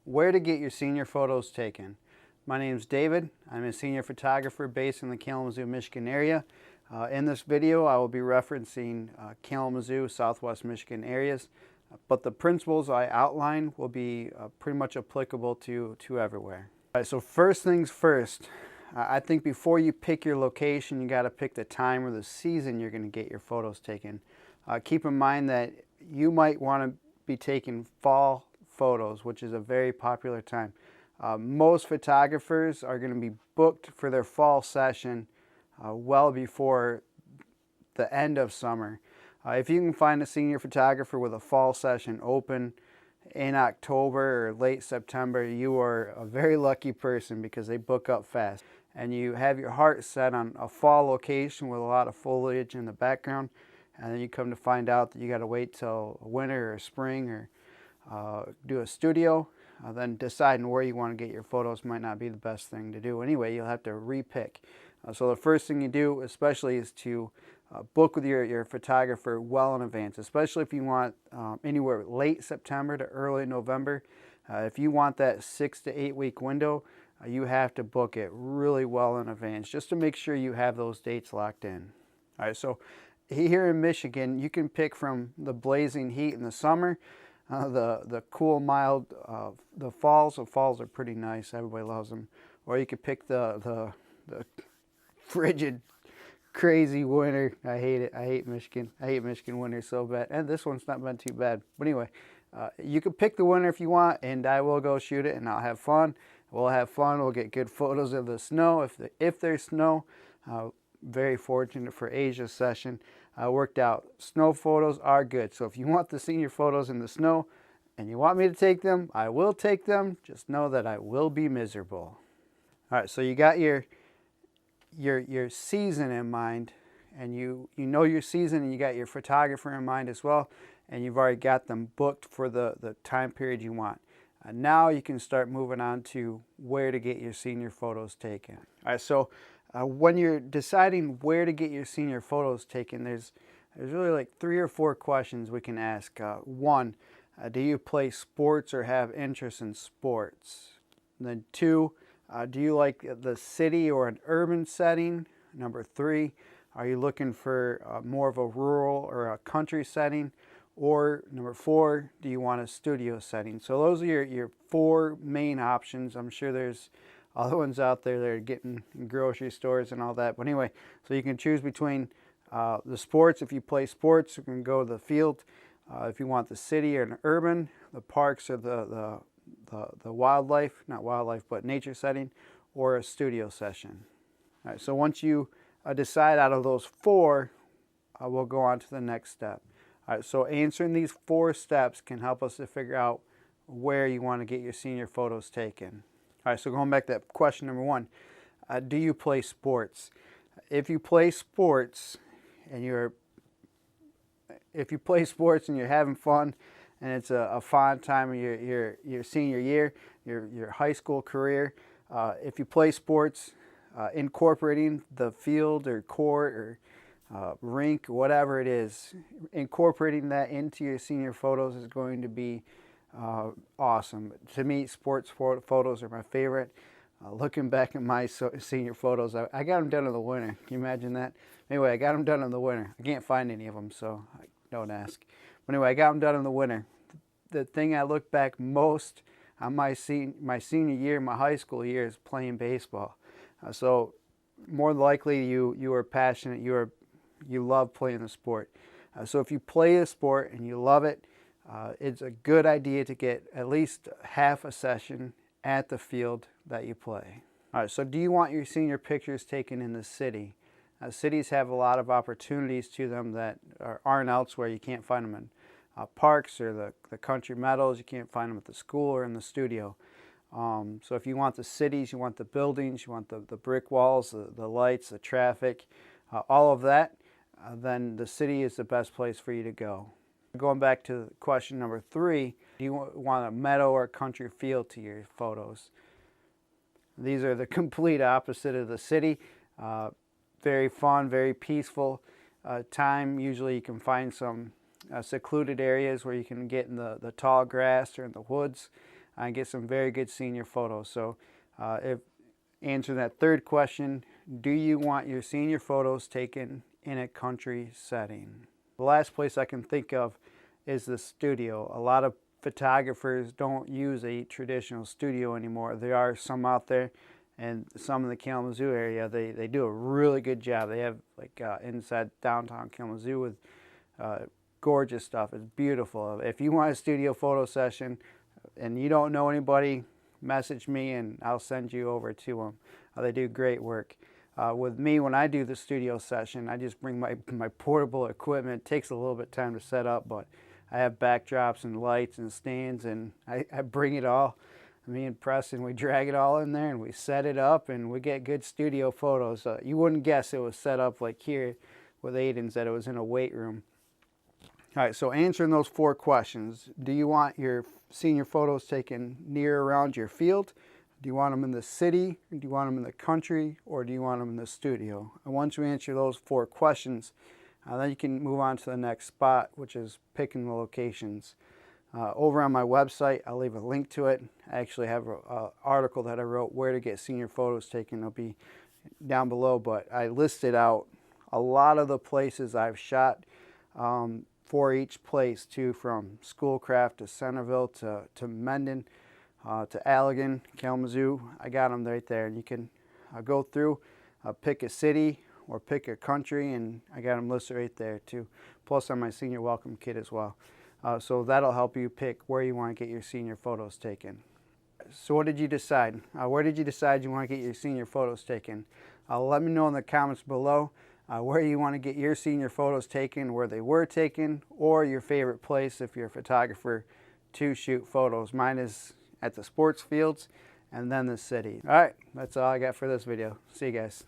Where to get your senior photos taken. My name is David. I'm a senior photographer based in the Kalamazoo, Michigan area. In this video, I will be referencing Kalamazoo, Southwest Michigan areas, but the principles I outline will be pretty much applicable to everywhere. All right, so first things first, I think before you pick your location, you got to pick the time or the season you're going to get your photos taken. Keep in mind that you might want to be taking fall photos, which is a very popular time. Most photographers are going to be booked for their fall session well before the end of summer. If you can find a senior photographer with a fall session open in October or late September, you are a very lucky person because they book up fast. And you have your heart set on a fall location with a lot of foliage in the background, and then you come to find out that you got to wait till winter or spring or do a studio. Then deciding where you want to get your photos might not be the best thing to do. Anyway, you'll have to repick. So the first thing you do especially is to book with your photographer well in advance, especially if you want anywhere late September to early November. If you want that 6 to 8 week window, you have to book it really well in advance just to make sure you have those dates locked in. All right, so here in Michigan, you can pick from the blazing heat in the summer, the cool, mild, the falls. The falls are pretty nice. Everybody loves them. Or you could pick the frigid, crazy winter. I hate it. I hate Michigan. I hate Michigan winter so bad. And this one's not been too bad. But anyway, you can pick the winter if you want, and I will go shoot it, and I'll have fun. We'll have fun. We'll get good photos of the snow. If there's snow, very fortunate for Asia's session. Worked out. Snow photos are good. So if you want the senior photos in the snow and you want me to take them, I will take them. Just know that I will be miserable. All right, so you got your season in mind, and you know your season, and you got your photographer in mind as well, and you've already got them booked for the time period you want. Now you can start moving on to where to get your senior photos taken. All right, so when you're deciding where to get your senior photos taken, there's really like 3 or 4 questions we can ask. One, do you play sports or have interest in sports? And then 2, do you like the city or an urban setting? Number 3, are you looking for more of a rural or a country setting? Or number 4, do you want a studio setting? So those are your 4 main options. I'm sure there's other ones out there that are getting in grocery stores and all that. But anyway, so you can choose between the sports. If you play sports, you can go to the field. If you want the city or an urban, the parks or the wildlife, not wildlife, but nature setting, or a studio session. All right, so once you decide out of those 4, we'll go on to the next step. All right, so answering these 4 steps can help us to figure out where you want to get your senior photos taken. All right, so going back to question number 1, do you play sports? If you play sports and you're having fun, and it's a fun time of your senior year, your high school career, if you play sports, incorporating the field or court or rink, whatever it is, incorporating that into your senior photos is going to be awesome. To me, sports photos are my favorite. Looking back at my senior photos, I got them done in the winter. Can you imagine that? Anyway, I got them done in the winter. I can't find any of them, so don't ask. But anyway, I got them done in the winter. The thing I look back most on my senior year, my high school year, is playing baseball. So more than likely, you are passionate. You love playing the sport. So if you play a sport and you love it, it's a good idea to get at least half a session at the field that you play. All right, so do you want your senior pictures taken in the city? Cities have a lot of opportunities to them that aren't elsewhere. You can't find them in parks or the country meadows. You can't find them at the school or in the studio. So if you want the cities, you want the buildings, you want the brick walls, the lights, the traffic, all of that, then the city is the best place for you to go. Going back to question number 3, do you want a meadow or country feel to your photos? These are the complete opposite of the city. Very fun, very peaceful time. Usually you can find some secluded areas where you can get in the tall grass or in the woods. and get some very good senior photos. So if answering that third question, do you want your senior photos taken in a country setting? The last place I can think of is the studio. A lot of photographers don't use a traditional studio anymore. There are some out there, and some in the Kalamazoo area, they do a really good job. They have like inside downtown Kalamazoo with gorgeous stuff. It's beautiful. If you want a studio photo session and you don't know anybody, message me and I'll send you over to them. They do great work. With me, when I do the studio session, I just bring my portable equipment. It takes a little bit of time to set up, but I have backdrops and lights and stands, and I bring it all. Me and Preston, we drag it all in there and we set it up, and we get good studio photos. You wouldn't guess it was set up like here with Aiden's, that it was in a weight room. All right, so answering those 4 questions. Do you want your senior photos taken near around your field? Do you want them in the city? Do you want them in the country? Or do you want them in the studio? And once you answer those 4 questions, then you can move on to the next spot, which is picking the locations. Over on my website, I'll leave a link to it. I actually have an article that I wrote, where to get senior photos taken. It'll be down below, but I listed out a lot of the places I've shot for each place too, from Schoolcraft to Centerville to Mendon to Allegan, Kalamazoo. I got them right there, and you can go through, pick a city or pick a country, and I got them listed right there too. Plus on my senior welcome kit as well. So that'll help you pick where you want to get your senior photos taken. So what did you decide? Where did you decide you want to get your senior photos taken? Let me know in the comments below where you want to get your senior photos taken, where they were taken, or your favorite place if you're a photographer to shoot photos. Mine is at the sports fields and then the city. All right, that's all I got for this video. See you guys.